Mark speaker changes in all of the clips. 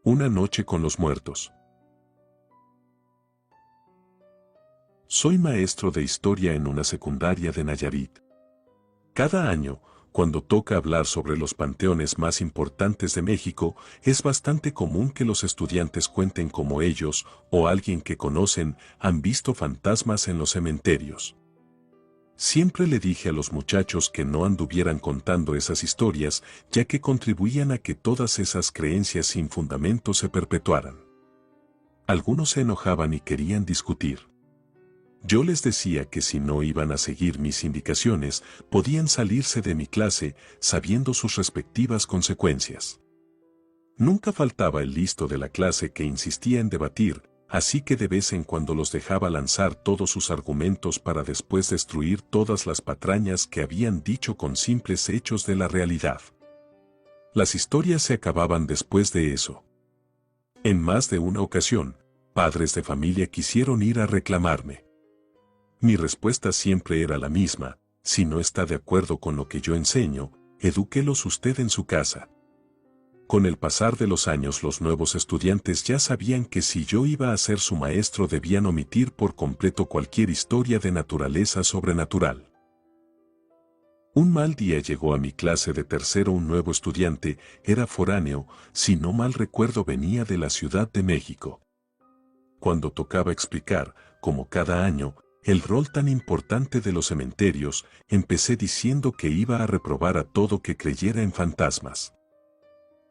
Speaker 1: Una noche con los muertos. Soy maestro de historia en una secundaria de Nayarit. Cada año, cuando toca hablar sobre los panteones más importantes de México, es bastante común que los estudiantes cuenten cómo ellos, o alguien que conocen, han visto fantasmas en los cementerios. Siempre le dije a los muchachos que no anduvieran contando esas historias, ya que contribuían a que todas esas creencias sin fundamento se perpetuaran. Algunos se enojaban y querían discutir. Yo les decía que si no iban a seguir mis indicaciones, podían salirse de mi clase, sabiendo sus respectivas consecuencias. Nunca faltaba el listo de la clase que insistía en debatir, así que de vez en cuando los dejaba lanzar todos sus argumentos para después destruir todas las patrañas que habían dicho con simples hechos de la realidad. Las historias se acababan después de eso. En más de una ocasión, padres de familia quisieron ir a reclamarme. Mi respuesta siempre era la misma: si no está de acuerdo con lo que yo enseño, edúquelos usted en su casa. Con el pasar de los años, los nuevos estudiantes ya sabían que si yo iba a ser su maestro debían omitir por completo cualquier historia de naturaleza sobrenatural. Un mal día llegó a mi clase de tercero un nuevo estudiante, era foráneo, si no mal recuerdo venía de la Ciudad de México. Cuando tocaba explicar, como cada año, el rol tan importante de los cementerios, empecé diciendo que iba a reprobar a todo que creyera en fantasmas.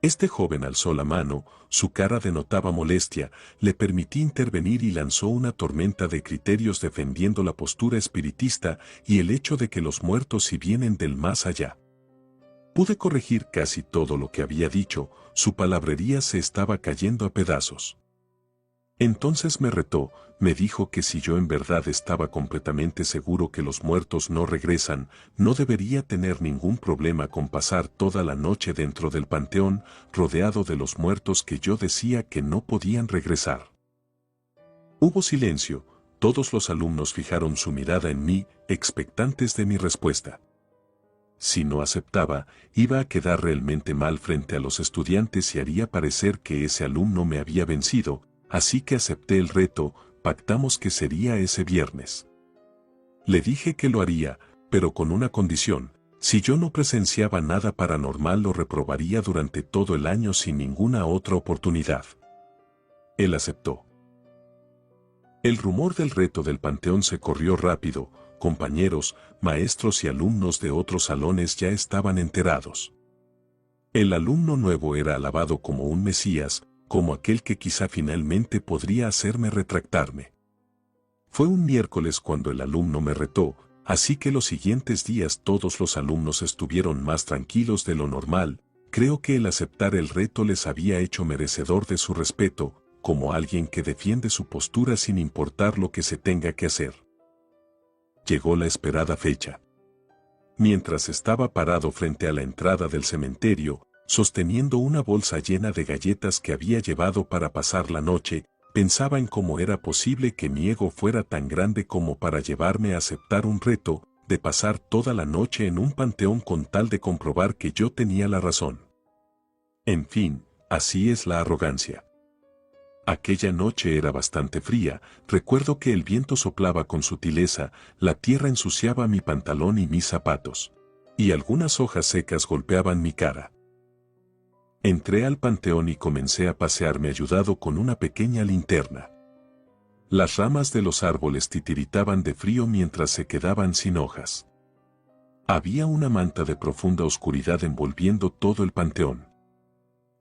Speaker 1: Este joven alzó la mano, su cara denotaba molestia, le permití intervenir y lanzó una tormenta de criterios defendiendo la postura espiritista y el hecho de que los muertos sí vienen del más allá. Pude corregir casi todo lo que había dicho, su palabrería se estaba cayendo a pedazos. Entonces me retó, me dijo que si yo en verdad estaba completamente seguro que los muertos no regresan, no debería tener ningún problema con pasar toda la noche dentro del panteón, rodeado de los muertos que yo decía que no podían regresar. Hubo silencio, todos los alumnos fijaron su mirada en mí, expectantes de mi respuesta. Si no aceptaba, iba a quedar realmente mal frente a los estudiantes y haría parecer que ese alumno me había vencido. Así que acepté el reto, pactamos que sería ese viernes. Le dije que lo haría, pero con una condición: si yo no presenciaba nada paranormal lo reprobaría durante todo el año sin ninguna otra oportunidad. Él aceptó. El rumor del reto del panteón se corrió rápido, compañeros, maestros y alumnos de otros salones ya estaban enterados. El alumno nuevo era alabado como un mesías, como aquel que quizá finalmente podría hacerme retractarme. Fue un miércoles cuando el alumno me retó, así que los siguientes días todos los alumnos estuvieron más tranquilos de lo normal. Creo que el aceptar el reto les había hecho merecedor de su respeto, como alguien que defiende su postura sin importar lo que se tenga que hacer. Llegó la esperada fecha. Mientras estaba parado frente a la entrada del cementerio, sosteniendo una bolsa llena de galletas que había llevado para pasar la noche, pensaba en cómo era posible que mi ego fuera tan grande como para llevarme a aceptar un reto, de pasar toda la noche en un panteón con tal de comprobar que yo tenía la razón. En fin, así es la arrogancia. Aquella noche era bastante fría, recuerdo que el viento soplaba con sutileza, la tierra ensuciaba mi pantalón y mis zapatos, y algunas hojas secas golpeaban mi cara. Entré al panteón y comencé a pasearme ayudado con una pequeña linterna. Las ramas de los árboles titiritaban de frío mientras se quedaban sin hojas. Había una manta de profunda oscuridad envolviendo todo el panteón.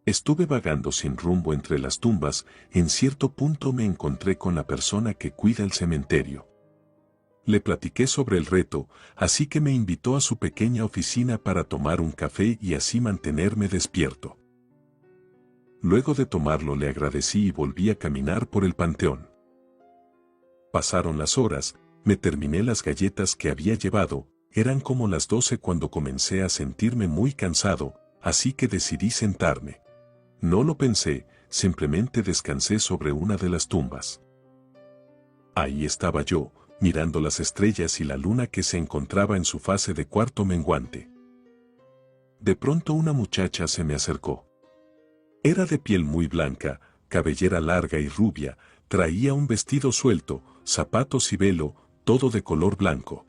Speaker 1: Estuve vagando sin rumbo entre las tumbas, en cierto punto me encontré con la persona que cuida el cementerio. Le platiqué sobre el reto, así que me invitó a su pequeña oficina para tomar un café y así mantenerme despierto. Luego de tomarlo le agradecí y volví a caminar por el panteón. Pasaron las horas, me terminé las galletas que había llevado, eran como las 12 cuando comencé a sentirme muy cansado, así que decidí sentarme. No lo pensé, simplemente descansé sobre una de las tumbas. Ahí estaba yo, mirando las estrellas y la luna que se encontraba en su fase de cuarto menguante. De pronto una muchacha se me acercó. Era de piel muy blanca, cabellera larga y rubia, traía un vestido suelto, zapatos y velo, todo de color blanco.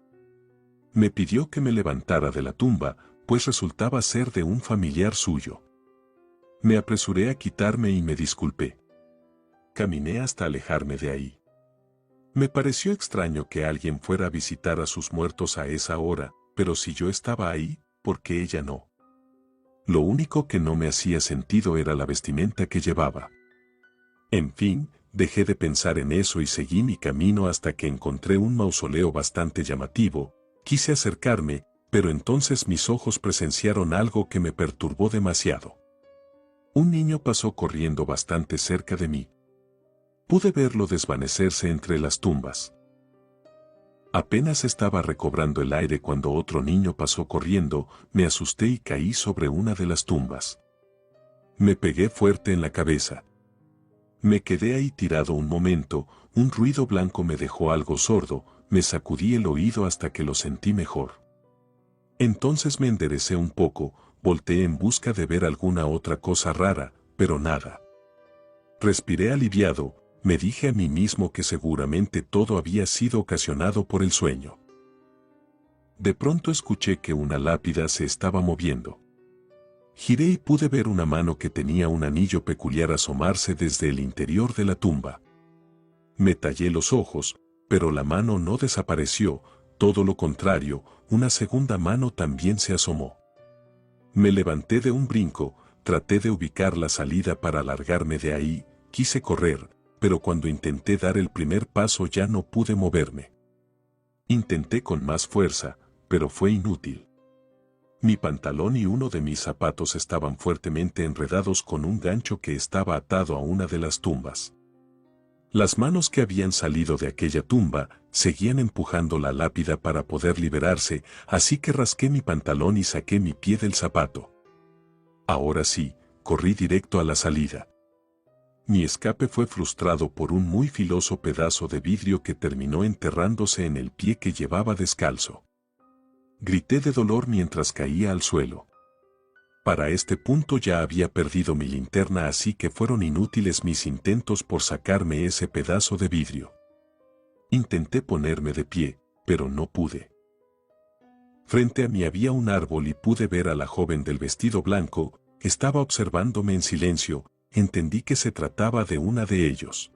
Speaker 1: Me pidió que me levantara de la tumba, pues resultaba ser de un familiar suyo. Me apresuré a quitarme y me disculpé. Caminé hasta alejarme de ahí. Me pareció extraño que alguien fuera a visitar a sus muertos a esa hora, pero si yo estaba ahí, ¿por qué ella no? Lo único que no me hacía sentido era la vestimenta que llevaba. En fin, dejé de pensar en eso y seguí mi camino hasta que encontré un mausoleo bastante llamativo. Quise acercarme, pero entonces mis ojos presenciaron algo que me perturbó demasiado. Un niño pasó corriendo bastante cerca de mí. Pude verlo desvanecerse entre las tumbas. Apenas estaba recobrando el aire cuando otro niño pasó corriendo, me asusté y caí sobre una de las tumbas. Me pegué fuerte en la cabeza. Me quedé ahí tirado un momento, un ruido blanco me dejó algo sordo, me sacudí el oído hasta que lo sentí mejor. Entonces me enderecé un poco, volteé en busca de ver alguna otra cosa rara, pero nada. Respiré aliviado, me dije a mí mismo que seguramente todo había sido ocasionado por el sueño. De pronto escuché que una lápida se estaba moviendo. Giré y pude ver una mano que tenía un anillo peculiar asomarse desde el interior de la tumba. Me tallé los ojos, pero la mano no desapareció, todo lo contrario, una segunda mano también se asomó. Me levanté de un brinco, traté de ubicar la salida para largarme de ahí, quise correr, pero cuando intenté dar el primer paso ya no pude moverme. Intenté con más fuerza, pero fue inútil. Mi pantalón y uno de mis zapatos estaban fuertemente enredados con un gancho que estaba atado a una de las tumbas. Las manos que habían salido de aquella tumba seguían empujando la lápida para poder liberarse, así que rasqué mi pantalón y saqué mi pie del zapato. Ahora sí, corrí directo a la salida. Mi escape fue frustrado por un muy filoso pedazo de vidrio que terminó enterrándose en el pie que llevaba descalzo. Grité de dolor mientras caía al suelo. Para este punto ya había perdido mi linterna, así que fueron inútiles mis intentos por sacarme ese pedazo de vidrio. Intenté ponerme de pie, pero no pude. Frente a mí había un árbol y pude ver a la joven del vestido blanco, que estaba observándome en silencio. Entendí que se trataba de una de ellos.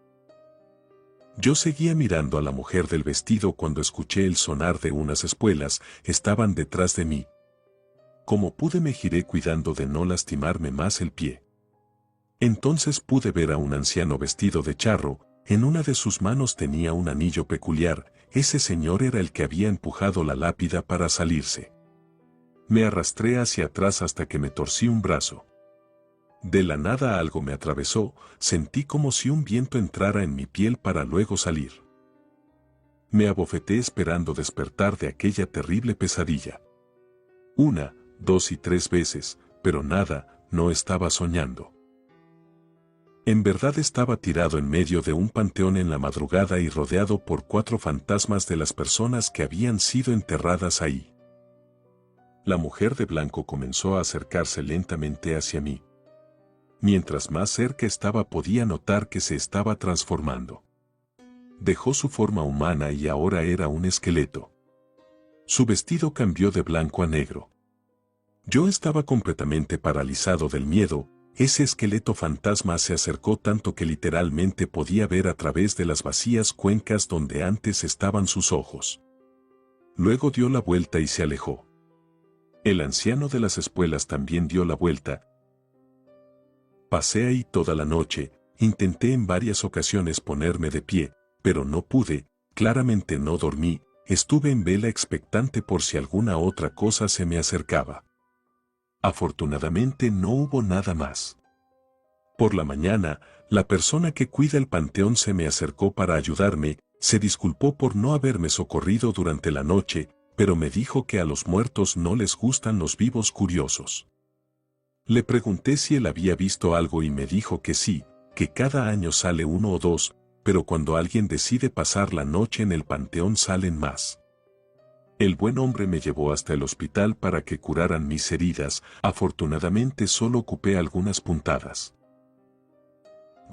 Speaker 1: Yo seguía mirando a la mujer del vestido cuando escuché el sonar de unas espuelas, estaban detrás de mí. Como pude me giré cuidando de no lastimarme más el pie. Entonces pude ver a un anciano vestido de charro, en una de sus manos tenía un anillo peculiar, ese señor era el que había empujado la lápida para salirse. Me arrastré hacia atrás hasta que me torcí un brazo. De la nada algo me atravesó, sentí como si un viento entrara en mi piel para luego salir. Me abofeté esperando despertar de aquella terrible pesadilla. 1, 2 y 3 veces, pero nada, no estaba soñando. En verdad estaba tirado en medio de un panteón en la madrugada y rodeado por 4 fantasmas de las personas que habían sido enterradas ahí. La mujer de blanco comenzó a acercarse lentamente hacia mí. Mientras más cerca estaba podía notar que se estaba transformando. Dejó su forma humana y ahora era un esqueleto. Su vestido cambió de blanco a negro. Yo estaba completamente paralizado del miedo. Ese esqueleto fantasma se acercó tanto que literalmente podía ver a través de las vacías cuencas donde antes estaban sus ojos. Luego dio la vuelta y se alejó. El anciano de las espuelas también dio la vuelta. Pasé ahí toda la noche, intenté en varias ocasiones ponerme de pie, pero no pude, claramente no dormí, estuve en vela expectante por si alguna otra cosa se me acercaba. Afortunadamente no hubo nada más. Por la mañana, la persona que cuida el panteón se me acercó para ayudarme, se disculpó por no haberme socorrido durante la noche, pero me dijo que a los muertos no les gustan los vivos curiosos. Le pregunté si él había visto algo y me dijo que sí, que cada año sale 1 o 2, pero cuando alguien decide pasar la noche en el panteón salen más. El buen hombre me llevó hasta el hospital para que curaran mis heridas, afortunadamente solo ocupé algunas puntadas.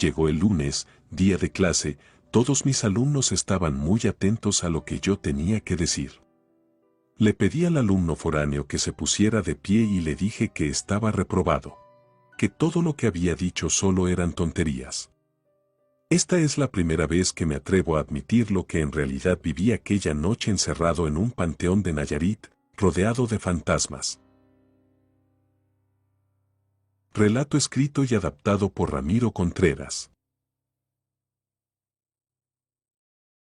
Speaker 1: Llegó el lunes, día de clase, todos mis alumnos estaban muy atentos a lo que yo tenía que decir. Le pedí al alumno foráneo que se pusiera de pie y le dije que estaba reprobado. Que todo lo que había dicho solo eran tonterías. Esta es la primera vez que me atrevo a admitir lo que en realidad viví aquella noche encerrado en un panteón de Nayarit, rodeado de fantasmas. Relato escrito y adaptado por Ramiro Contreras.